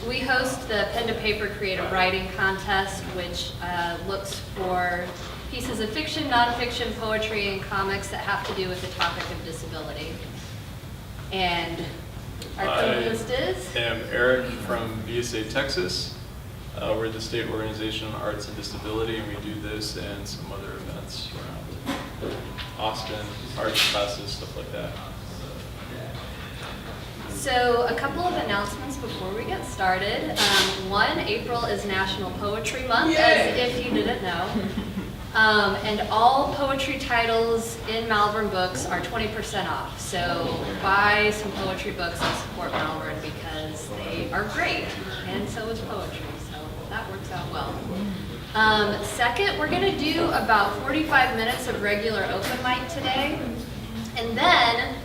we host the Pen to Paper Creative Writing Contest, which looks for pieces of fiction, nonfiction, poetry, and comics that have to do with the topic of disability. And our co-host is? I am Eric from VSA Texas. We're the state organization on arts and disability, and we do this and some other events around Austin, arts classes, stuff like that. So a couple of announcements before we get started. One, April is National Poetry Month, as if you didn't know. And all poetry titles in Malvern books are 20% off. So buy some poetry books and support Malvern because they are great, and so is poetry. So that works out well. Second, we're going to do about 45 minutes of regular open mic today. And then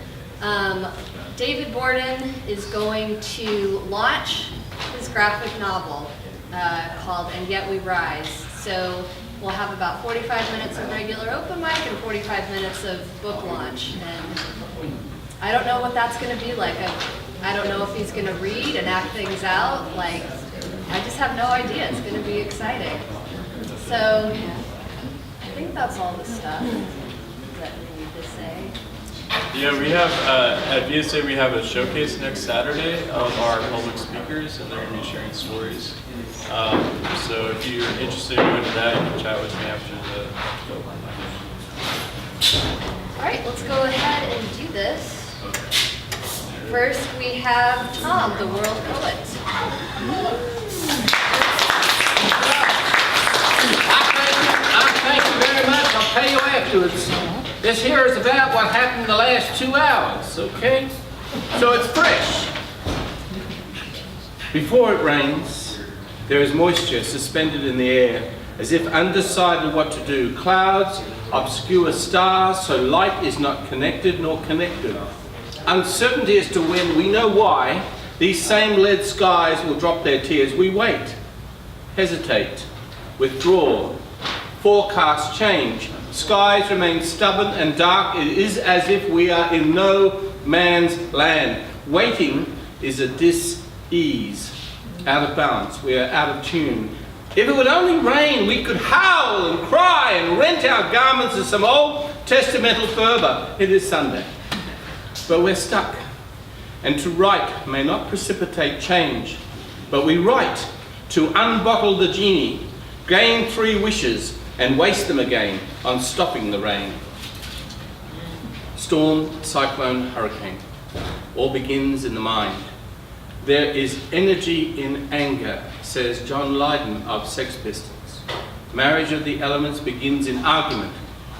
David Borden is going to launch his graphic novel called And Yet We Rise. So we'll have about 45 minutes of regular open mic and 45 minutes of book launch. And I don't know what that's going to be like. I don't know if he's going to read and act things out. Like, I just have no idea. It's going to be exciting. So I think that's all the stuff that we need to say. Yeah, we have, at VSA we have a showcase next Saturday of our public speakers, and they're going to be sharing stories. So if you're interested in going to that, you can chat with me after the All right, let's go ahead and do this. First, we have Thom, the world poet. Thank you very much. I'll pay you afterwards. This here is about what happened in the last 2 hours, okay? So it's fresh. Before it rains, there is moisture suspended in the air, as if undecided what to do. Clouds obscure stars, so light is not connected nor connected. Uncertainty as to when, we know why, these same lead skies will drop their tears. We wait, hesitate, withdraw. Forecasts change. Skies remain stubborn and dark. It is as if we are in no man's land. Waiting is a dis-ease, out of balance. We are out of tune. If it would only rain, we could howl and cry and rent our garments in some old testamental fervour. It is Sunday, but we're stuck. And to write may not precipitate change, but we write to unbottle the genie, gain 3 wishes, and waste them again on stopping the rain. Storm, cyclone, hurricane. All begins in the mind. There is energy in anger, says John Lydon of Sex Pistols. Marriage of the elements begins in argument.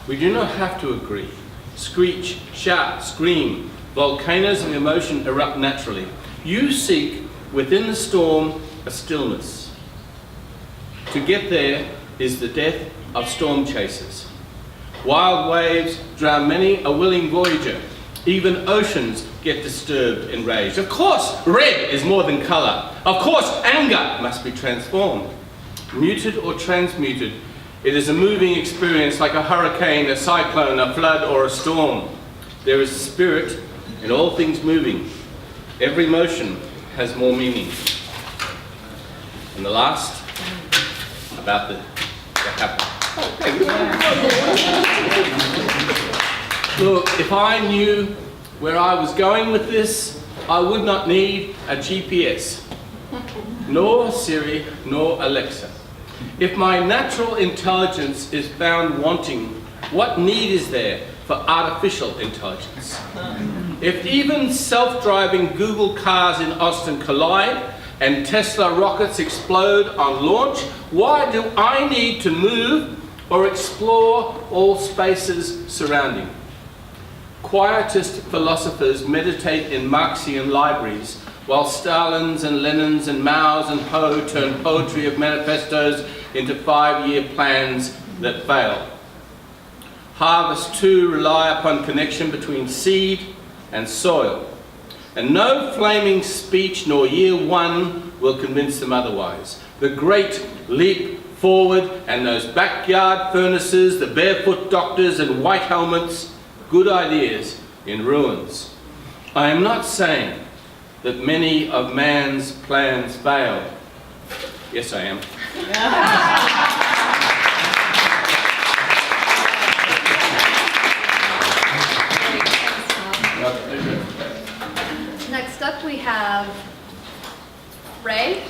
We do not have to agree. Screech, shout, scream. Volcanoes of emotion erupt naturally. You seek within the storm a stillness. To get there is the death of storm chasers. Wild waves drown many a willing voyager. Even oceans get disturbed, enraged. Of course, red is more than colour. Of course, anger must be transformed. Muted or transmuted, it is a moving experience like a hurricane, a cyclone, a flood, or a storm. There is a spirit in all things moving. Every motion has more meaning. And the last, about the happened. Look, if I knew where I was going with this, I would not need a GPS, nor Siri, nor Alexa. If my natural intelligence is found wanting, what need is there for artificial intelligence? If even self-driving Google cars in Austin collide and Tesla rockets explode on launch, why do I need to move or explore all spaces surrounding? Quietist philosophers meditate in Marxian libraries, while Stalins and Lenins and Maos and Ho turn poetry of manifestos into 5-year plans that fail. Harvest too rely upon connection between seed and soil, and no flaming speech nor year 1 will convince them otherwise. The great leap forward and those backyard furnaces, the barefoot doctors and white helmets, good ideas in ruins. I am not saying that many of man's plans failed. Yes, I am. Great, thanks, Thom. Next up, we have Ray.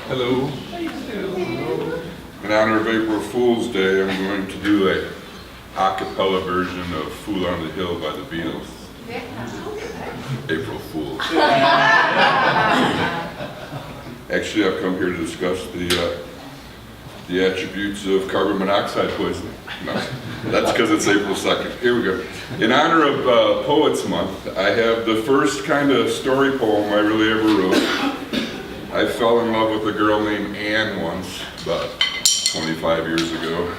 Hello. In honor of April Fool's Day, I'm going to do a a cappella version of Fool on the Hill by the Beatles. April Fool. Actually, I've come here to discuss the attributes of carbon monoxide poisoning. No, that's because it's April 2nd. Here we go. In honor of Poets Month, I have the first kind of story poem I really ever wrote. I fell in love with a girl named Anne once, about 25 years ago,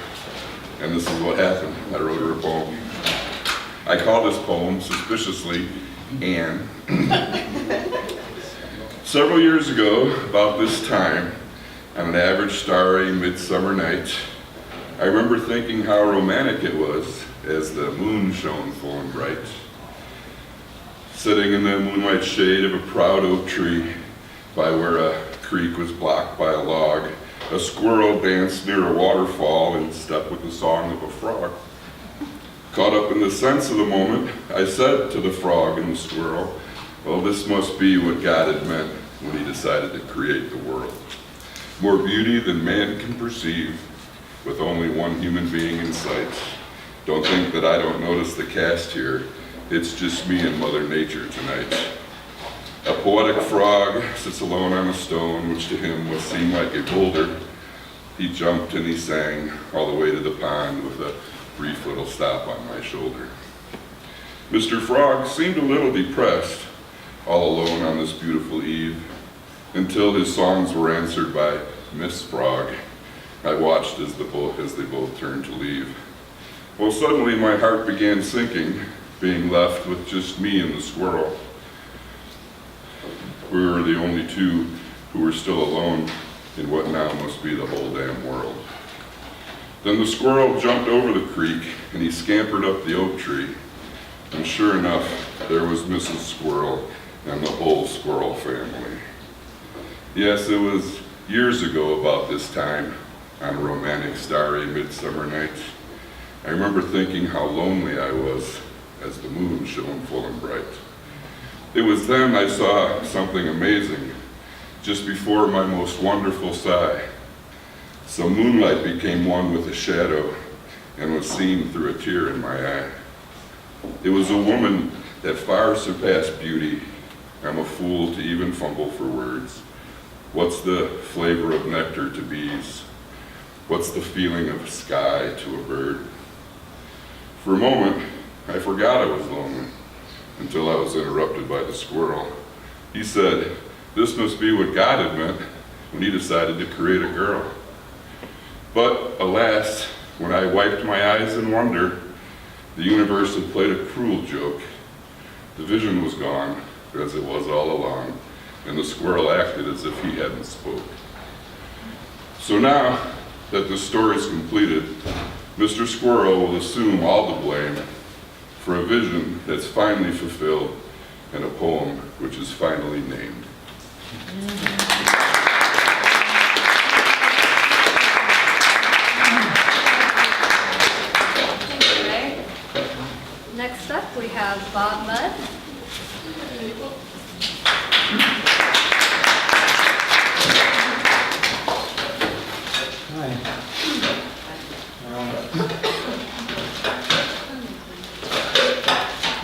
and this is what happened. I wrote her a poem. I call this poem, suspiciously, Anne. Several years ago, about this time, on an average starry midsummer night, I remember thinking how romantic it was as the moon shone full and bright. Sitting in the moonlight shade of a proud oak tree, by where a creek was blocked by a log, a squirrel danced near a waterfall in step with the song of a frog. Caught up in the sense of the moment, I said to the frog and the squirrel, well, this must be what God had meant when he decided to create the world. More beauty than man can perceive, with only one human being in sight. Don't think that I don't notice the cast here. It's just me and Mother Nature tonight. A poetic frog sits alone on a stone, which to him would seem like a boulder. He jumped and he sang all the way to the pond with a brief little stop on my shoulder. Mr. Frog seemed a little depressed, all alone on this beautiful eve, until his songs were answered by Miss Frog. I watched as they both turned to leave. Well, suddenly my heart began sinking, being left with just me and the squirrel. We were the only two who were still alone in what now must be the whole damn world. Then the squirrel jumped over the creek and he scampered up the oak tree. And sure enough, there was Mrs. Squirrel and the whole squirrel family. Yes, it was years ago about this time, on a romantic starry midsummer night. I remember thinking how lonely I was as the moon shone full and bright. It was then I saw something amazing, just before my most wonderful sigh. Some moonlight became one with a shadow and was seen through a tear in my eye. It was a woman that far surpassed beauty. I'm a fool to even fumble for words. What's the flavor of nectar to bees? What's the feeling of sky to a bird? For a moment, I forgot I was lonely, until I was interrupted by the squirrel. He said, this must be what God had meant when he decided to create a girl. But alas, when I wiped my eyes in wonder, the universe had played a cruel joke. The vision was gone, as it was all along, and the squirrel acted as if he hadn't spoke. So now that the story is completed, Mr. Squirrel will assume all the blame for a vision that's finally fulfilled and a poem which is finally named. Thank you, Ray. Next up, we have Bob Mudd.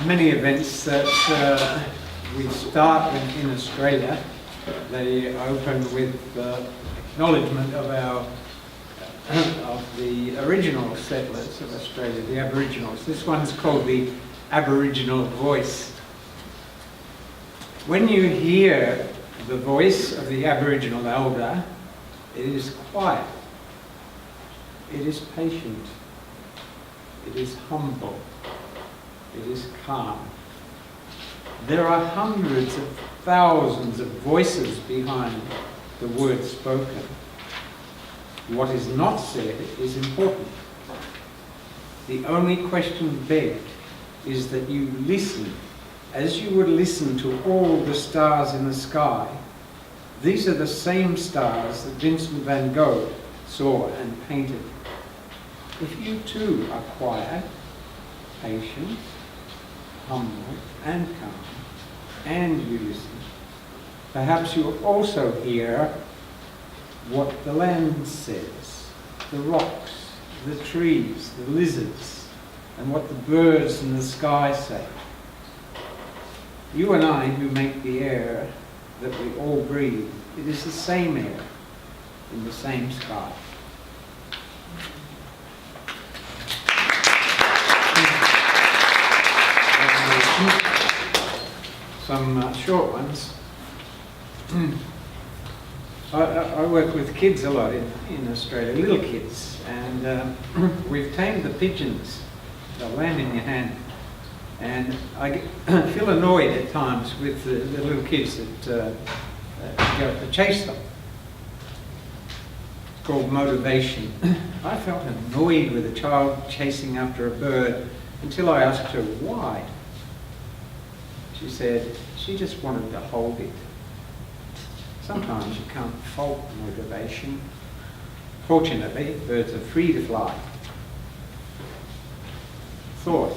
Many events that we start in Australia, they open with acknowledgement of the original settlers of Australia, the Aboriginals. This one's called the Aboriginal voice. When you hear the voice of the Aboriginal elder, it is quiet, it is patient, it is humble, it is calm. There are hundreds of thousands of voices behind the word spoken. What is not said is important. The only question begged is that you listen as you would listen to all the stars in the sky. These are the same stars that Vincent van Gogh saw and painted. If you too are quiet, patient, humble and calm, and you listen, perhaps you'll also hear what the land says, the rocks, the trees, the lizards, and what the birds in the sky say. You and I who make the air that we all breathe, it is the same air in the same sky. Some short ones. I work with kids a lot in Australia, little kids, and we've tamed the pigeons. They'll land in your hand. And I feel annoyed at times with the little kids that go to chase them. It's called motivation. I felt annoyed with a child chasing after a bird until I asked her why. She said she just wanted to hold it. Sometimes you can't fault motivation. Fortunately, birds are free to fly. Thought.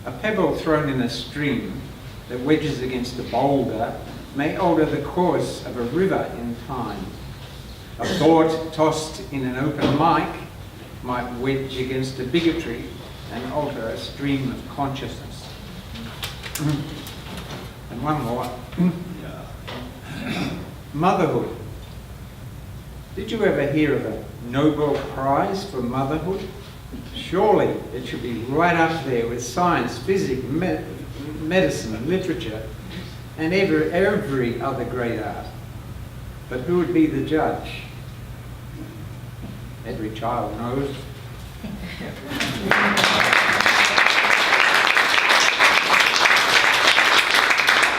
A pebble thrown in a stream that wedges against a boulder may alter the course of a river in time. A thought tossed in an open mic might wedge against a bigger tree and alter a stream of consciousness. And one more. Motherhood. Did you ever hear of a Nobel Prize for motherhood? Surely it should be right up there with science, physics, medicine, literature, and every other great art. But who would be the judge? Every child knows.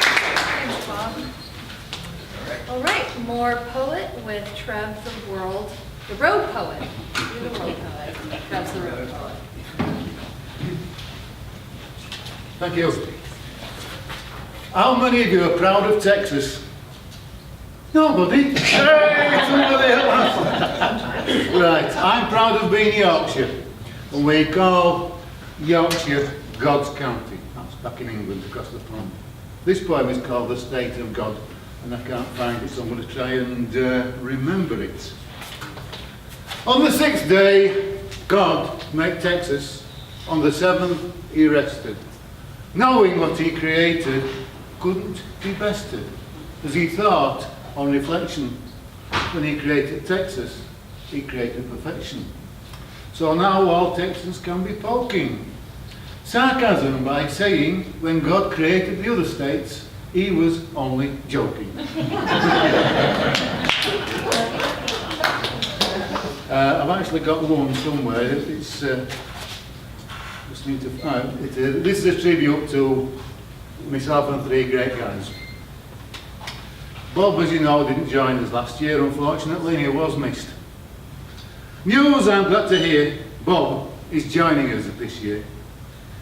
Thanks, Bob. All right, more poet with Trev the road poet. You're the world poet. Trev's the road poet. Thank you. How many of you are proud of Texas? Nobody? Hey, somebody else. Right, I'm proud of being Yorkshire. And we call Yorkshire God's County. That's back in England, across the pond. This poem is called The State of God, and I can't find it, so I'm going to try and remember it. On the 6th day, God made Texas. On the 7th, he rested. Knowing what he created couldn't be bested. As he thought on reflection, when he created Texas, he created perfection. So now all Texans can be poking sarcasm by saying when God created the other states, he was only joking. I've actually got one somewhere. It's just need to find it. This is a tribute to myself and 3 great guys. Bob, as you know, didn't join us last year, unfortunately, and he was missed. News I'm glad to hear, Bob is joining us this year.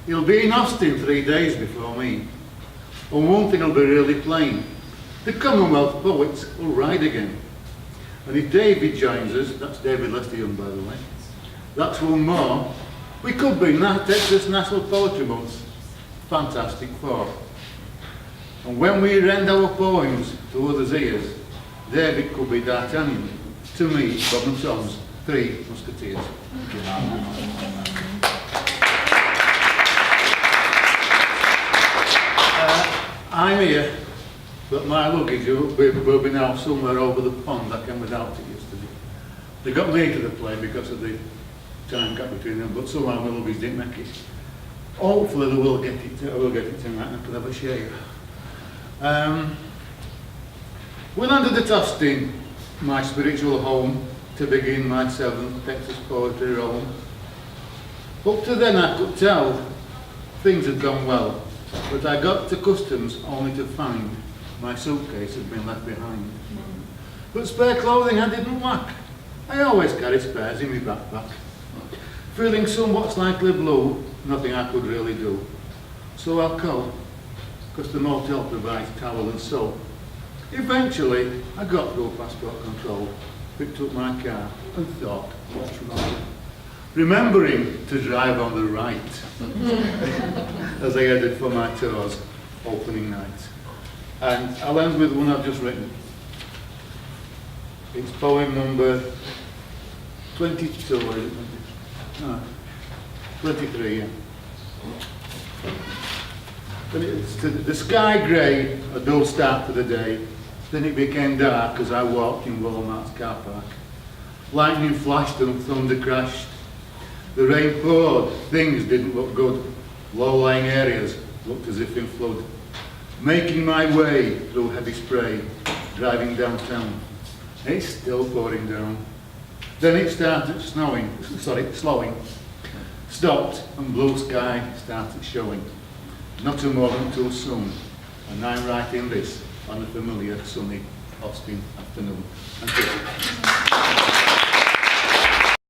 He'll be in Austin 3 days before me. And one thing will be really plain. The Commonwealth poets will ride again. And if David joins us, that's David Lester Young, by the way, that's one more. We could be Texas National Poetry Month. Fantastic 4. And when we rend our poems to others' ears, David could be D'Artagnan. To me, Bob and Thom's 3 Musketeers. I'm here, but my luggage will be now somewhere over the pond. I came without it yesterday. They got me to the plane because of the time gap between them, but somehow my luggage didn't make it. Hopefully they will get it. I will get it tonight and I can have a share. We landed at Austin, my spiritual home, to begin my 7th Texas poetry roam. Up to then I could tell things had gone well, but I got to customs only to find my suitcase had been left behind. but spare clothing I didn't lack. I always carried spares in my backpack. Feeling somewhat slightly blue, nothing I could really do. So I'll call, because the motel provides towel and soap. Eventually, I got through passport control, picked up my car and thought, what's wrong? Remembering to drive on the right as I headed for my tours opening night. And I'll end with one I've just written. It's poem number 22, or is it? No, 23, yeah. And it's the sky grey, a dull start to the day. Then it became dark as I walked in Walmart's car park. Lightning flashed and thunder crashed. The rain poured, things didn't look good. Low-lying areas looked as if in flood. Making my way through heavy spray, driving downtown. It's still pouring down. Then it started slowing. Stopped and blue sky started showing. Not a moment too soon, and I'm writing this on a familiar sunny Austin afternoon. Thank you.